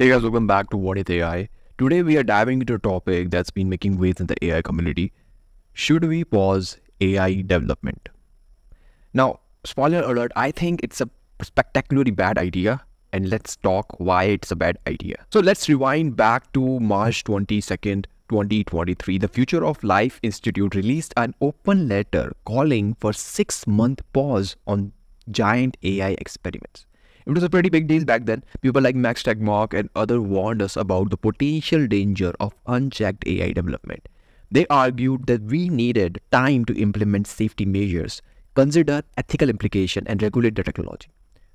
Hey guys, welcome back to Varnit AI. Today we are diving into a topic that's been making waves in the AI community. Should we pause AI development? Now, spoiler alert, I think it's a spectacularly bad idea, and let's talk why it's a bad idea. So let's rewind back to March 22nd, 2023. The Future of Life Institute released an open letter calling for 6-month pause on giant AI experiments. It was a pretty big deal back then. People like Max Tegmark and others warned us about the potential danger of unchecked AI development. They argued that we needed time to implement safety measures, consider ethical implication, and regulate the technology.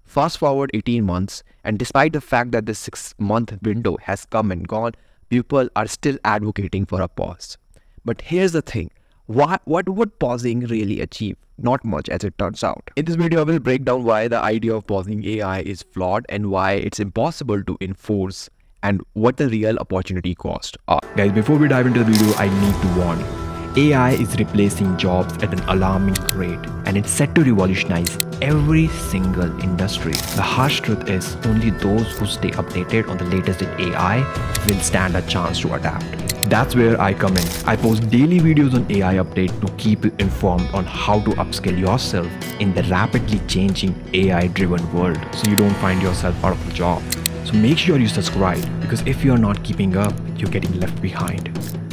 Fast forward 18 months, and despite the fact that the 6-month window has come and gone, people are still advocating for a pause. But here's the thing. What would pausing really achieve? Not much, as it turns out. In this video, I will break down why the idea of pausing AI is flawed and why it's impossible to enforce and what the real opportunity costs are. Guys, before we dive into the video, I need to warn you. AI is replacing jobs at an alarming rate, and it's set to revolutionize every single industry. The harsh truth is only those who stay updated on the latest in AI will stand a chance to adapt. That's where I come in. I post daily videos on AI update to keep you informed on how to upskill yourself in the rapidly changing AI-driven world so you don't find yourself out of a job. So make sure you subscribe, because if you're not keeping up, you're getting left behind.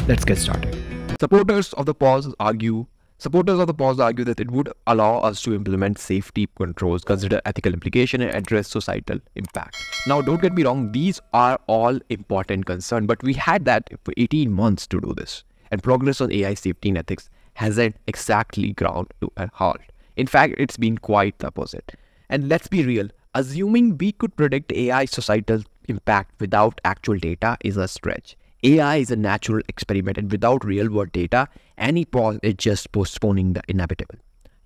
Let's get started. Supporters of the pause argue that it would allow us to implement safety controls, consider ethical implication, and address societal impact. Now, don't get me wrong, these are all important concerns, but we had that for 18 months to do this. And progress on AI safety and ethics hasn't exactly ground to a halt. In fact, it's been quite the opposite. And let's be real, assuming we could predict AI societal impact without actual data is a stretch. AI is a natural experiment, and without real-world data, any pause is just postponing the inevitable.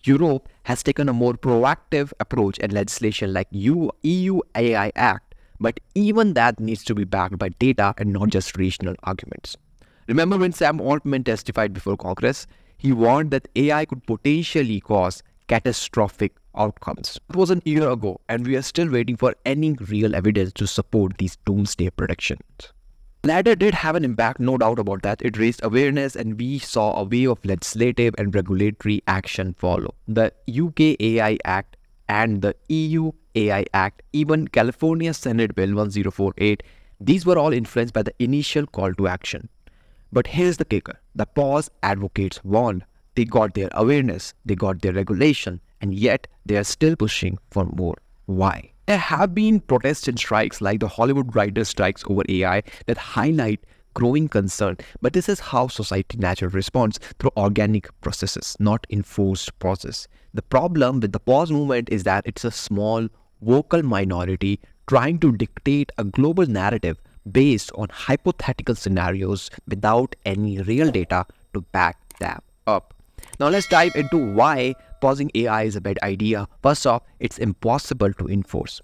Europe has taken a more proactive approach and legislation like EU AI Act, but even that needs to be backed by data and not just rational arguments. Remember when Sam Altman testified before Congress? He warned that AI could potentially cause catastrophic outcomes. It was an year ago, and we are still waiting for any real evidence to support these doomsday predictions. The latter did have an impact, no doubt about that. It raised awareness, and we saw a wave of legislative and regulatory action follow. The UK AI Act and the EU AI Act, even California Senate Bill 1048, these were all influenced by the initial call to action. But here's the kicker. The pause advocates warned. They got their awareness, they got their regulation, and yet they are still pushing for more. Why? There have been protests and strikes like the Hollywood writers' strikes over AI that highlight growing concern, but this is how society naturally responds, through organic processes, not enforced pauses. The problem with the pause movement is that it's a small, vocal minority trying to dictate a global narrative based on hypothetical scenarios without any real data to back them up. Now let's dive into why pausing AI is a bad idea. First off, it's impossible to enforce.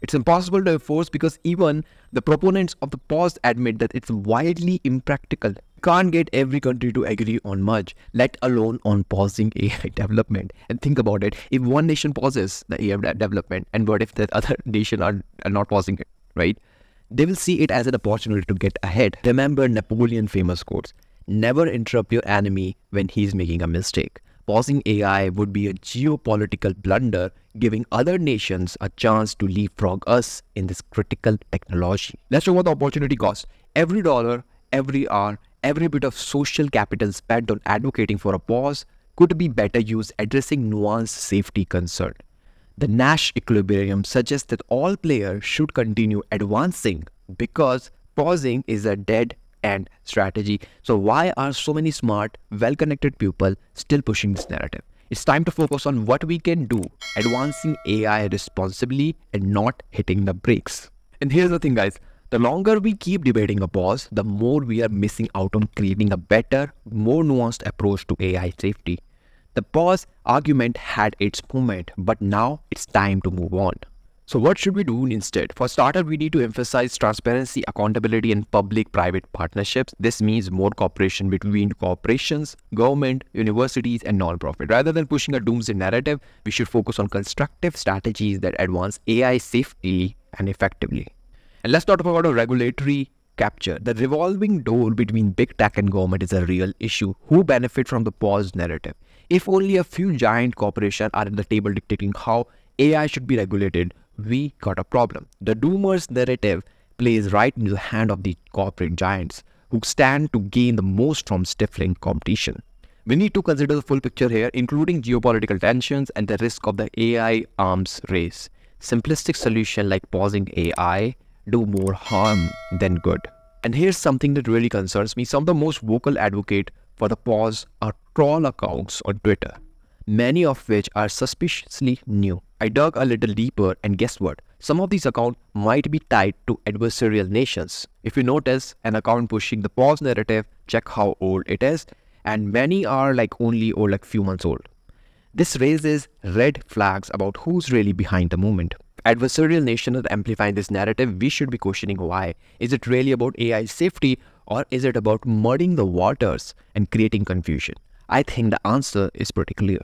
It's impossible to enforce because even the proponents of the pause admit that it's wildly impractical. You can't get every country to agree on much, let alone on pausing AI development. And think about it, if one nation pauses the AI development, and what if the other nation are not pausing it, right? They will see it as an opportunity to get ahead. Remember Napoleon's famous quotes, "Never interrupt your enemy when he's making a mistake." Pausing AI would be a geopolitical blunder, giving other nations a chance to leapfrog us in this critical technology. Let's talk about the opportunity cost. Every dollar, every hour, every bit of social capital spent on advocating for a pause could be better used addressing nuanced safety concern. The Nash equilibrium suggests that all players should continue advancing because pausing is a dead end strategy. So why are so many smart, well-connected people still pushing this narrative? It's time to focus on what we can do, advancing AI responsibly and not hitting the brakes. And here's the thing, guys. The longer we keep debating a pause, the more we are missing out on creating a better, more nuanced approach to AI safety. The pause argument had its moment, but now it's time to move on. So what should we do instead? For starters, we need to emphasize transparency, accountability, and public-private partnerships. This means more cooperation between corporations, government, universities, and non-profit. Rather than pushing a doomsday narrative, we should focus on constructive strategies that advance AI safely and effectively. And let's not talk about a regulatory capture. The revolving door between big tech and government is a real issue. Who benefit from the pause narrative? If only a few giant corporations are at the table dictating how AI should be regulated, we got a problem. The doomers narrative plays right into the hand of the corporate giants who stand to gain the most from stifling competition. We need to consider the full picture here, including geopolitical tensions and the risk of the AI arms race. Simplistic solutions like pausing AI do more harm than good. And here's something that really concerns me. Some of the most vocal advocates for the pause are troll accounts on Twitter, many of which are suspiciously new. I dug a little deeper and guess what? Some of these accounts might be tied to adversarial nations. If you notice an account pushing the pause narrative, check how old it is, and many are only few months old. This raises red flags about who's really behind the movement. Adversarial nations are amplifying this narrative. We should be questioning why. Is it really about AI safety, or is it about muddying the waters and creating confusion? I think the answer is pretty clear.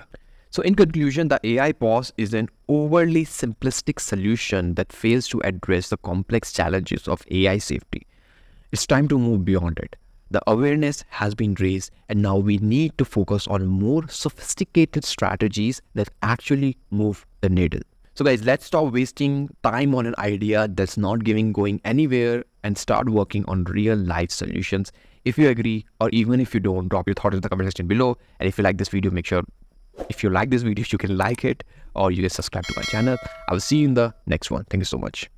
So in conclusion, the AI pause is an overly simplistic solution that fails to address the complex challenges of AI safety. It's time to move beyond it. The awareness has been raised, and now we need to focus on more sophisticated strategies that actually move the needle. So guys, let's stop wasting time on an idea that's not going anywhere and start working on real life solutions. If you agree, or even if you don't, drop your thoughts in the comment section below. And if you like this video, make sure if you like this video, you can like it or you can subscribe to my channel. I will see you in the next one. Thank you so much.